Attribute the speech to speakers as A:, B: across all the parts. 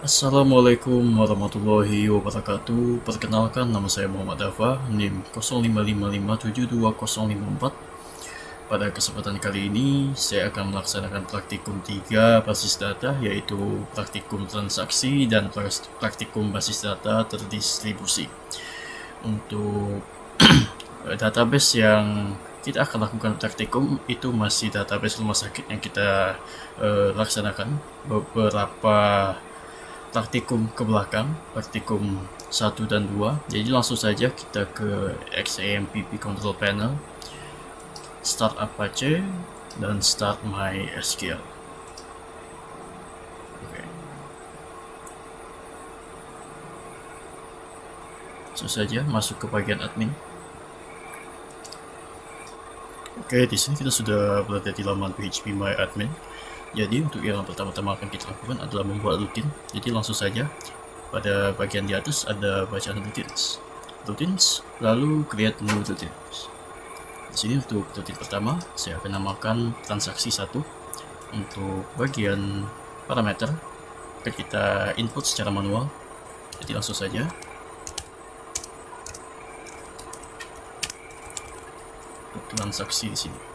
A: Assalamualaikum warahmatullahi wabarakatuh. Perkenalkan, nama saya Muhammad Dafa, NIM 0555720054. Pada kesempatan kali ini, saya akan melaksanakan praktikum 3 basis data, yaitu praktikum transaksi dan praktikum basis data terdistribusi. Untuk database yang kita akan lakukan praktikum itu masih database rumah sakit yang kita laksanakan beberapa praktikum ke belakang, praktikum 1 dan 2. Jadi langsung saja kita ke XAMPP Control Panel, Start Apache, dan Start MySQL. Oke. Langsung saja masuk ke bagian admin. Oke, di sini kita sudah berada di laman PHP My Admin. Jadi untuk yang pertama-tama akan kita lakukan adalah membuat routine. Jadi langsung saja pada bagian di atas ada bacaan routines, lalu create new routines. Di sini untuk routine pertama saya akan namakan transaksi 1. Untuk bagian parameter akan kita input secara manual. Jadi langsung saja untuk transaksi di sini.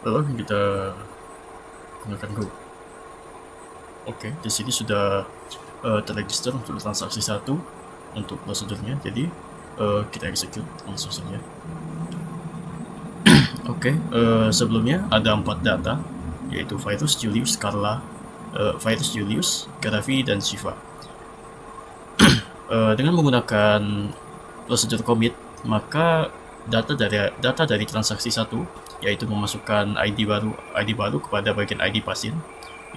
A: Lalu kita gunakan Go. Oke, di sini sudah terregister untuk transaksi 1 untuk prosedurnya. Jadi kita execute langsung saja. Oke, sebelumnya ada 4 data, yaitu Virus, Julius, Carla, Virus, Julius, Garavi, dan Shiva. Dengan menggunakan prosedur commit, maka data dari transaksi 1, yaitu memasukkan ID baru kepada bagian ID pasien,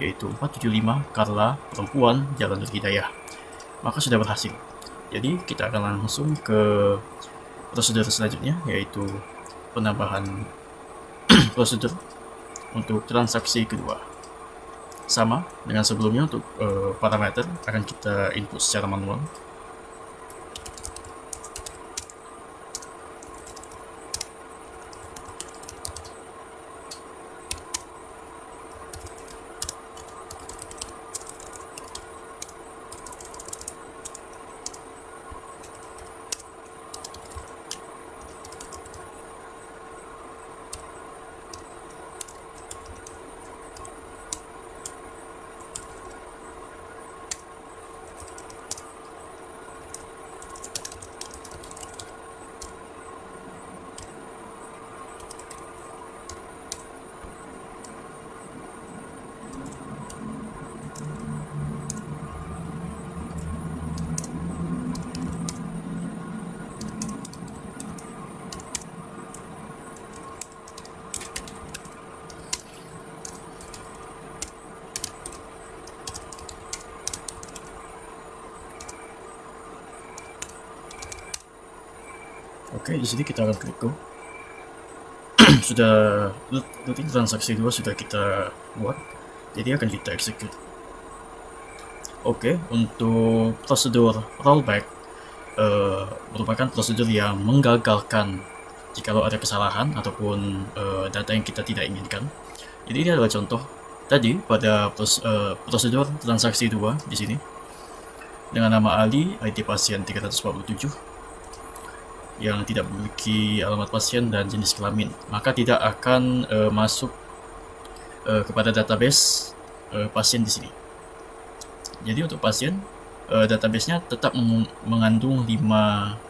A: yaitu 475 Carla, perempuan, Jalan Hidayah, maka sudah berhasil. Jadi kita akan langsung ke prosedur selanjutnya, yaitu penambahan prosedur untuk transaksi kedua. Sama dengan sebelumnya, untuk parameter akan kita input secara manual. Oke, di sini kita akan klik Go. Sudah rutin transaksi 2 sudah kita buat, jadi akan kita execute. Oke, untuk prosedur rollback merupakan prosedur yang menggagalkan jikalau ada kesalahan ataupun data yang kita tidak inginkan. Jadi ini adalah contoh tadi pada prosedur transaksi 2 di sini. dengan nama Ali, ID pasien 347, yang tidak memiliki alamat pasien dan jenis kelamin, maka tidak akan masuk kepada database pasien di sini. Jadi untuk pasien, database-nya tetap mengandung 5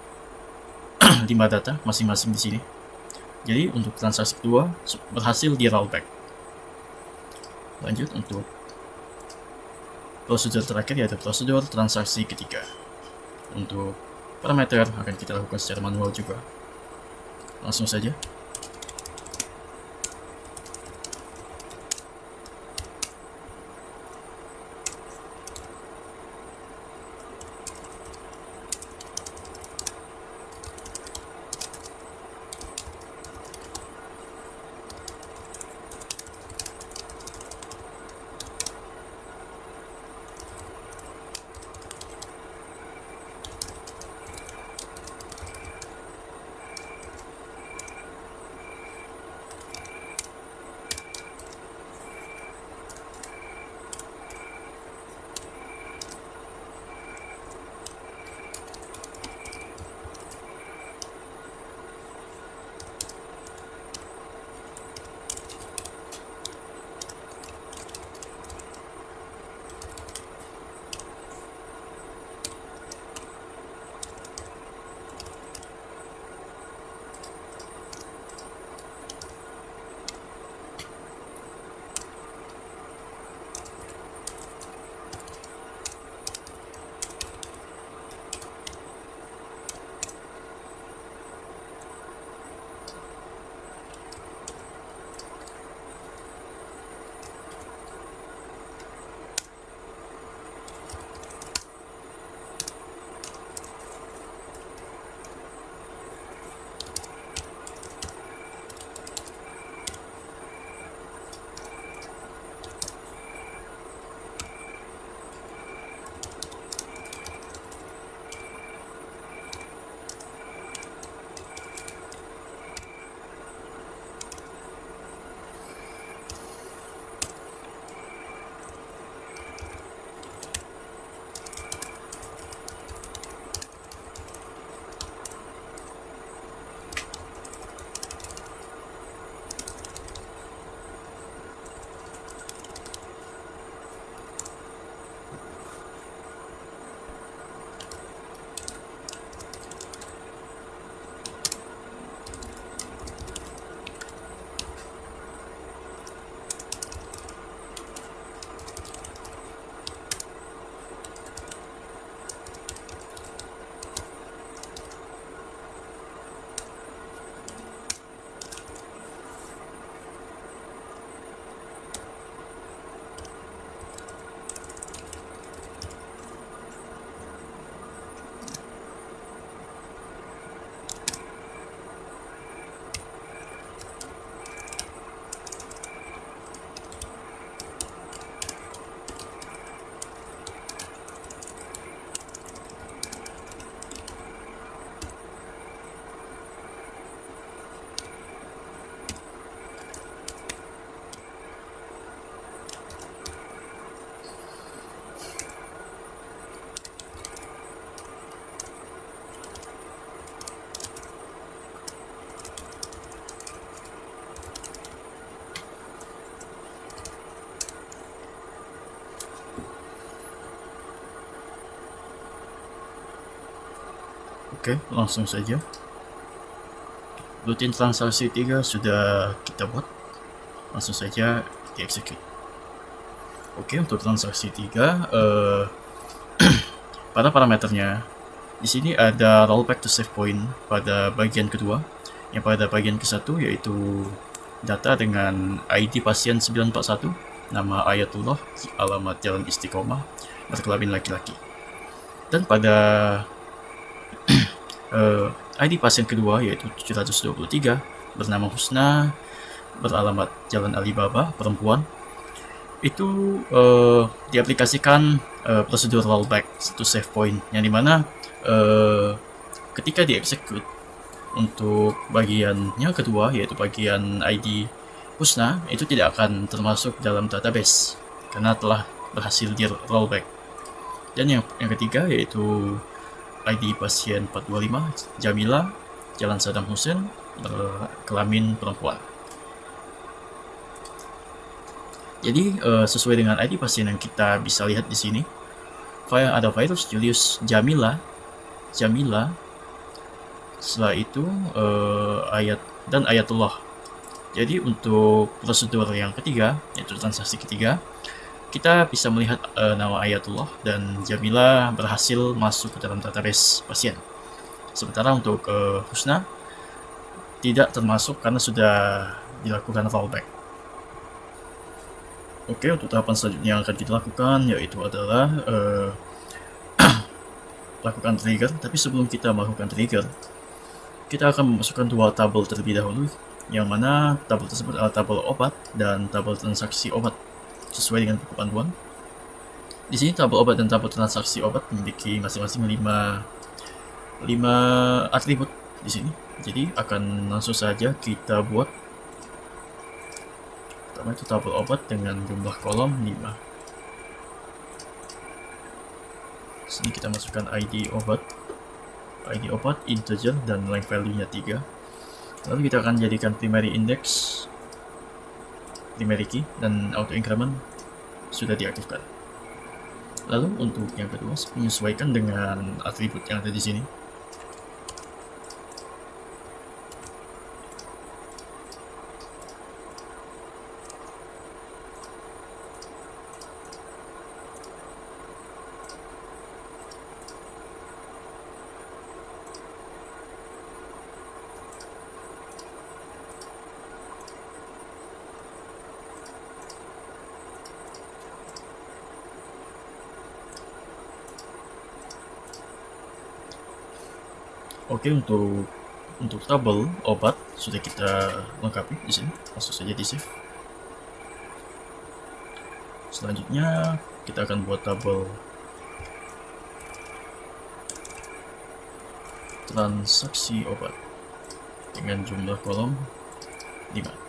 A: data masing-masing di sini. Jadi untuk transaksi kedua berhasil di rollback. Lanjut untuk prosedur terakhir, yaitu prosedur transaksi ketiga. Untuk parameter akan kita lakukan secara manual juga. Langsung saja. Oke, langsung saja. Rutin transaksi 3 sudah kita buat. Langsung saja di execute. Oke, untuk transaksi 3 pada parameternya di sini ada rollback to save point pada bagian kedua. Yang pada bagian ke-1 yaitu data dengan ID pasien 941, nama Ayatullah, alamat Jalan Istiqomah, berkelamin laki-laki. Dan pada ID pasien kedua yaitu 723, bernama Husna, beralamat Jalan Alibaba, perempuan. Itu diaplikasikan prosedur rollback to save point, yang dimana ketika dieksekut untuk bagiannya kedua yaitu bagian ID Husna, itu tidak akan termasuk dalam database karena telah berhasil di rollback. Dan yang ketiga yaitu ID pasien 425 Jamila, Jalan Saddam Hussein, berkelamin perempuan. Jadi sesuai dengan ID pasien yang kita bisa lihat di sini, ada virus Julius Jamila. Setelah itu Ayatullah. Jadi untuk prosedur yang ketiga, yaitu transaksi ketiga, kita bisa melihat nama Ayatullah dan Jamila berhasil masuk ke dalam database pasien. Sementara untuk Husna tidak termasuk karena sudah dilakukan fallback. Oke, untuk tahapan selanjutnya yang akan kita lakukan yaitu adalah lakukan trigger. Tapi sebelum kita melakukan trigger, kita akan memasukkan dua tabel terlebih dahulu, yang mana tabel tersebut adalah tabel obat dan tabel transaksi obat sesuai dengan buku panduan. Di sini tabel obat dan tabel transaksi obat memiliki masing-masing 5 atribut di sini. Jadi akan langsung saja kita buat. Pertama itu tabel obat dengan jumlah kolom 5. Sini kita masukkan ID obat integer dan length value-nya 3. Lalu kita akan jadikan primary index, primary key, dan auto increment sudah diaktifkan. Lalu untuk yang kedua, menyesuaikan dengan atribut yang ada di sini. Oke, untuk tabel obat sudah kita lengkapi di sini. Langsung saja di save. Selanjutnya kita akan buat tabel transaksi obat dengan jumlah kolom 5.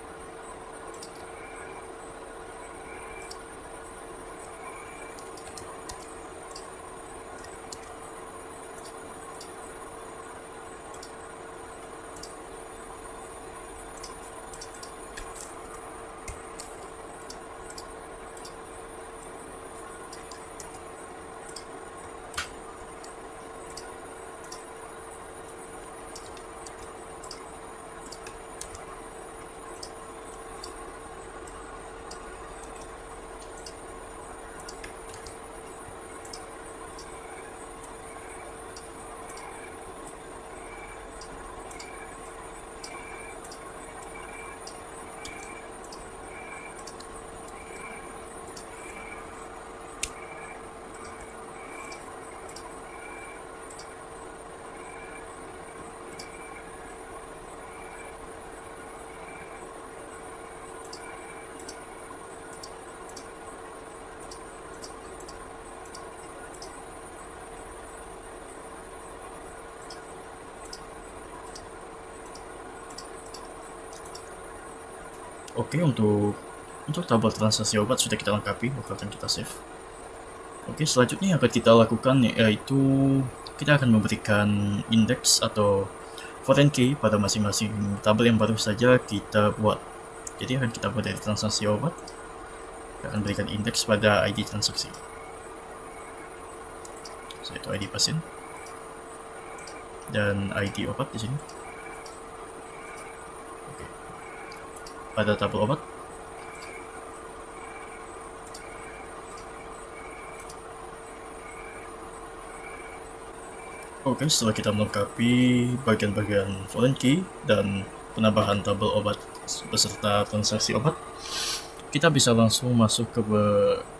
A: Oke, untuk tabel transaksi obat sudah kita lengkapi, maka akan kita save. Oke, selanjutnya yang akan kita lakukan yaitu kita akan memberikan indeks atau foreign key pada masing-masing tabel yang baru saja kita buat. Jadi akan kita buat dari transaksi obat, kita akan berikan indeks pada ID transaksi, yaitu ID pasien dan ID obat di sini. Pada tabel obat, oke, setelah kita melengkapi bagian-bagian foreign key dan penambahan tabel obat beserta transaksi obat, kita bisa langsung masuk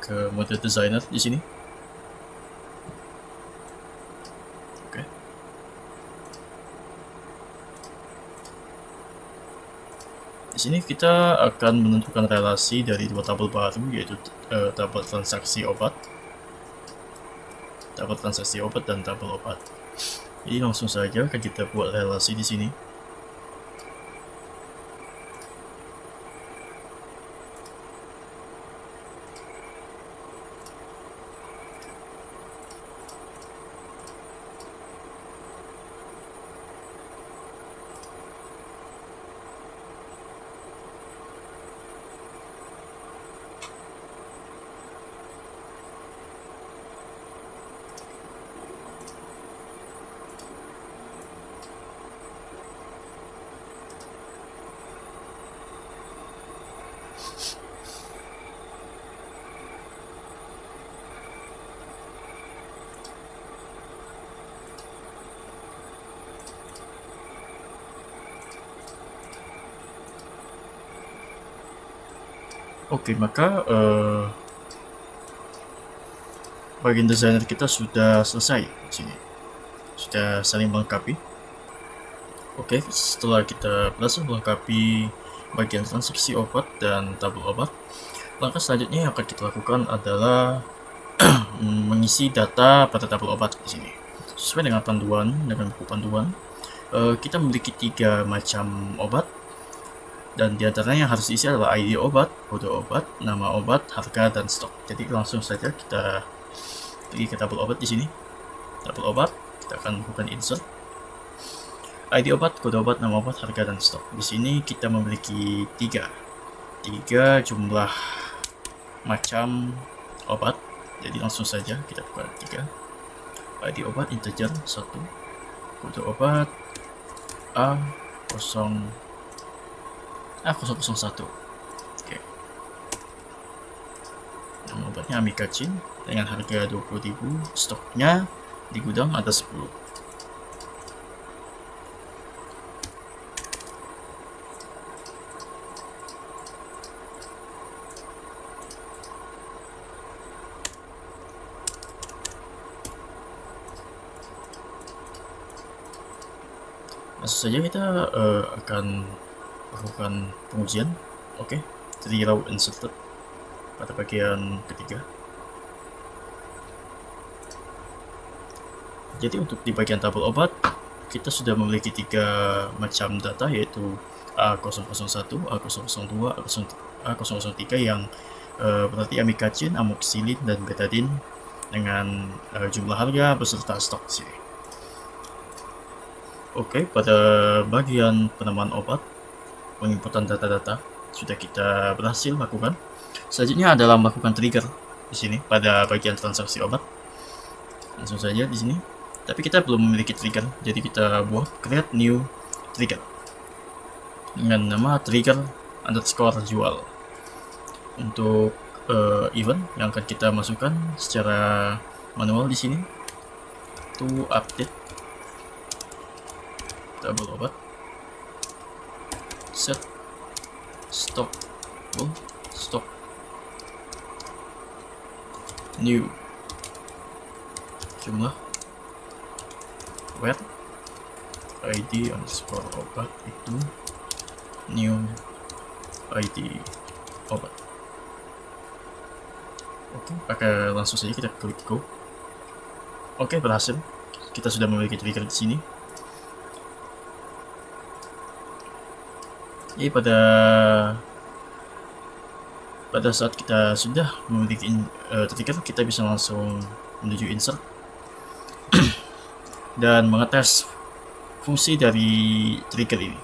A: ke mode designer di sini. Di sini kita akan menentukan relasi dari dua tabel baru, yaitu tabel transaksi obat dan tabel obat. Jadi langsung saja akan kita buat relasi di sini. Oke, maka bagian desainer kita sudah selesai di sini. Sudah saling melengkapi. Oke, setelah kita berhasil melengkapi bagian transaksi obat dan tabel obat, langkah selanjutnya yang akan kita lakukan adalah mengisi data pada tabel obat di sini. Sesuai dengan buku panduan, kita memiliki 3 macam obat, dan diantaranya yang harus diisi adalah ID obat, kode obat, nama obat, harga, dan stok. Jadi langsung saja kita pergi ke tabel obat di sini. Tabel obat, kita akan lakukan insert. ID obat, kode obat, nama obat, harga, dan stok. Di sini kita memiliki 3 jumlah macam obat. Jadi langsung saja kita buka 3. ID obat integer 1, kode obat A001. Oke. Nama obatnya Amikacin dengan harga 20.000, stoknya di gudang ada 10. Langsung saja kita akan lakukan pengujian. Oke, jadi row inserted pada bagian ketiga. Jadi untuk di bagian tabel obat, kita sudah memiliki 3 macam data, yaitu A001, A002, A003 yang berarti amikacin, amoxicillin, dan betadine dengan jumlah harga beserta stok di sini. Oke, pada bagian penamaan obat, penginputan data-data sudah kita berhasil lakukan. Selanjutnya adalah melakukan trigger di sini pada bagian transaksi obat. Langsung saja di sini. Tapi kita belum memiliki trigger, jadi kita buat create new trigger dengan nama trigger underscore jual. Untuk event yang akan kita masukkan secara manual di sini, to update tabel obat, set stock new jumlah where ID underscore obat itu new ID obat. Oke, pakai langsung saja kita klik go. Oke, berhasil. Kita sudah memiliki trigger di sini. Jadi pada saat kita sudah memiliki trigger, kita bisa langsung menuju insert dan mengetes fungsi dari trigger ini.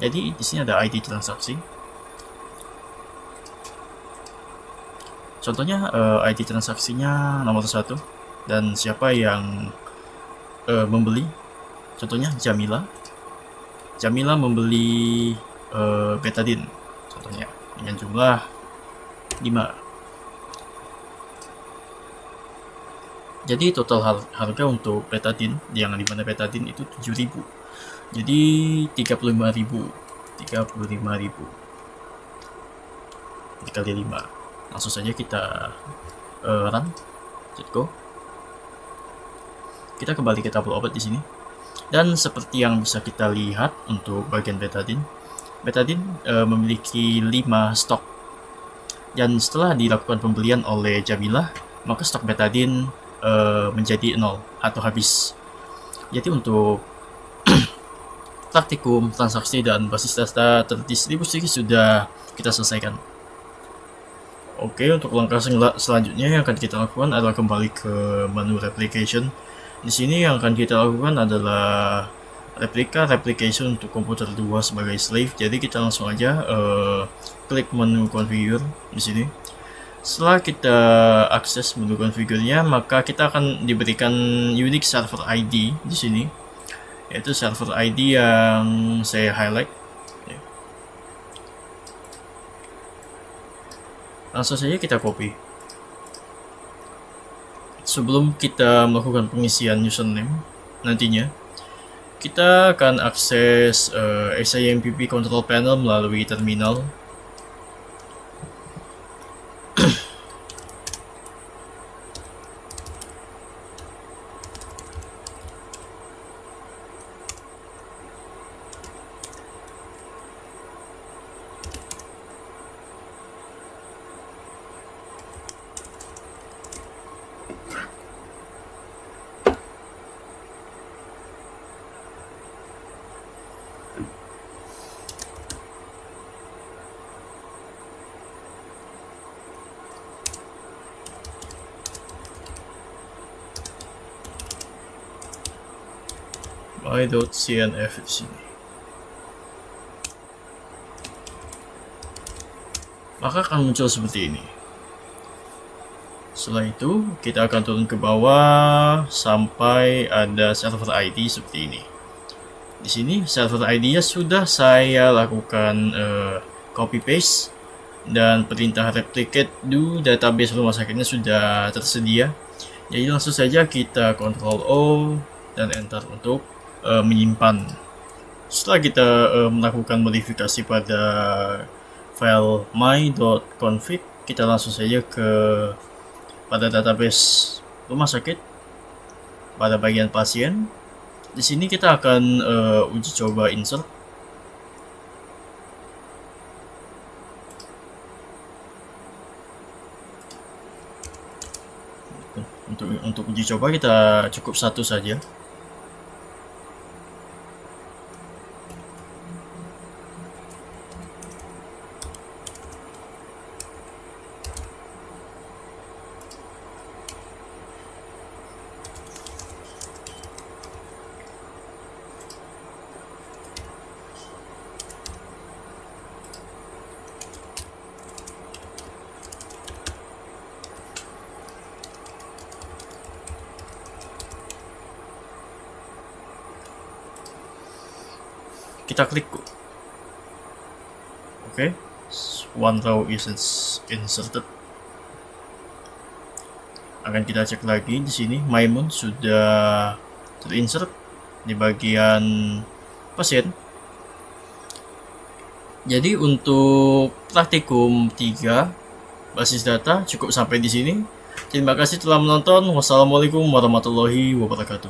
A: Jadi di sini ada ID transaksi. Contohnya ID transaksinya nomor 1 dan siapa yang membeli. Contohnya Jamila membeli betadine, contohnya dengan jumlah 5. Jadi total harga untuk betadine, yang dimana betadine itu 7.000, jadi 35.000 dikali 5. Langsung saja kita run, let go. Kita kembali ke tabel obat di sini, dan seperti yang bisa kita lihat untuk bagian betadine memiliki 5 stok, dan setelah dilakukan pembelian oleh Jamilah, maka stok betadine menjadi 0 atau habis. Jadi untuk praktikum, transaksi, dan basis data terdistribusi sudah kita selesaikan. Oke, untuk langkah selanjutnya yang akan kita lakukan adalah kembali ke menu replication. Di sini yang akan kita lakukan adalah replication untuk komputer 2 sebagai slave. Jadi kita langsung aja klik menu configure di sini. Setelah kita akses menu configure-nya, maka kita akan diberikan unique server ID di sini, yaitu server ID yang saya highlight. Langsung saja kita copy. Sebelum kita melakukan pengisian username nantinya, kita akan akses SIMPP control panel melalui terminal. my.cnf di sini. Maka akan muncul seperti ini. Setelah itu kita akan turun ke bawah sampai ada server ID seperti ini. Di sini server ID-nya sudah saya lakukan copy paste dan perintah replicate do database rumah sakitnya sudah tersedia. Jadi langsung saja kita Ctrl O dan enter untuk menyimpan. Setelah kita melakukan modifikasi pada file my.config, kita langsung saja pada database rumah sakit pada bagian pasien. Di sini kita akan uji coba insert. Untuk uji coba kita cukup satu saja. Kita klik oke, one row is inserted. Akan kita cek lagi di sini MyMoon sudah terinsert di bagian pasien. Jadi untuk praktikum 3 basis data cukup sampai di sini. Terima kasih telah menonton. Wassalamualaikum warahmatullahi wabarakatuh.